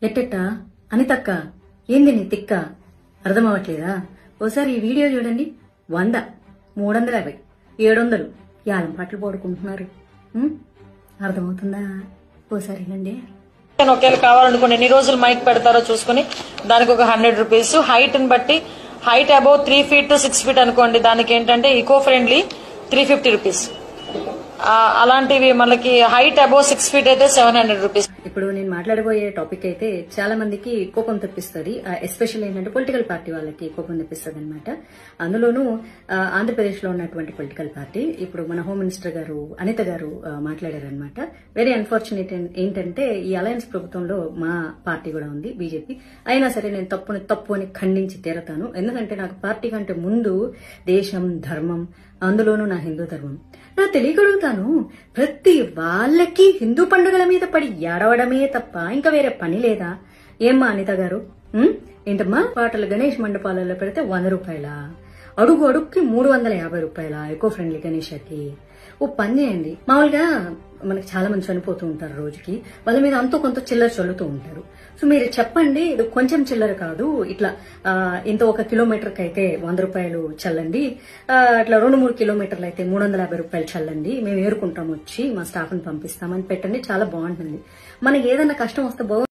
ఎట్టెట్టా అనితక్క ఏంది నీ తిక్క అర్థమవట్లేదా? ఓసారి ఈ వీడియో చూడండి. 100, 350, 700 యాలం పాటలు పాడుకుంటున్నారు. అర్థమవుతుందా? ఓసారి వినండి. ఒకేలా కావాలనుకోండి ఎన్ని రోజులు మైక్ పెడతారో చూసుకుని దానికి ఒక 100 రూపీస్. హైట్ ని బట్టి height above 3 feet to 6 feet అనుకోండి, దానికి ఏంటంటే ఈకో ఫ్రెండ్లీ 350 రూపీస్. అలాంటివి మనకి హైట్ అబౌవ్ 6 feet అయితే 700 రూపీస్. ఇప్పుడు నేను మాట్లాడబోయే టాపిక్ అయితే చాలా మందికి కోపం తెప్పిస్తుంది. ఎస్పెషల్ ఏంటంటే పొలిటికల్ పార్టీ వాళ్ళకి కోపం తెప్పిస్తుంది అనమాట. అందులోనూ ఆంధ్రప్రదేశ్ లో ఉన్నటువంటి పొలిటికల్ పార్టీ ఇప్పుడు మన హోమ్ మినిస్టర్ గారు అనిత గారు మాట్లాడారనమాట. వెరీ అన్ఫార్చునేట్ ఏంటంటే ఈ అలయన్స్ ప్రభుత్వంలో మా పార్టీ కూడా ఉంది, బీజేపీ. అయినా సరే నేను తప్పు అని ఖండించి తీరతాను. ఎందుకంటే నాకు పార్టీ కంటే ముందు దేశం, ధర్మం, అందులోనూ నా హిందూ ధర్మం. నా తెలియగలుగుతాను, ప్రతి వాళ్ళకి హిందూ పండుగల మీద పడి ఏడవడమే తప్ప ఇంకా వేరే పని లేదా? ఏమ్మా అనిత గారు, ఏంటమ్మా పాటలు గణేష్ మండపాలలో పెడితే 100 రూపాయల, అడుగు అడుగుకి 350 రూపాయల ఎకో ఫ్రెండ్లీ గణేషకి. ఓ పని చేయండి, మామూలుగా మనకి చాలా మంది చనిపోతూ ఉంటారు రోజుకి, వాళ్ళ మీద అంతో కొంత చిల్లర చల్లుతూ ఉంటారు. సో మీరు చెప్పండి, ఇది కొంచెం చిల్లర కాదు, ఇట్లా ఇంత 1 కిలోమీటర్కి అయితే 100 రూపాయలు చల్లండి, అట్లా 2-3 కిలోమీటర్లు అయితే 350 రూపాయలు చల్లండి, మేము ఏరుకుంటాం వచ్చి మా స్టాఫ్ ని పంపిస్తామని పెట్టండి. చాలా బాగుంటుంది. మనకి ఏదైనా కష్టం వస్తే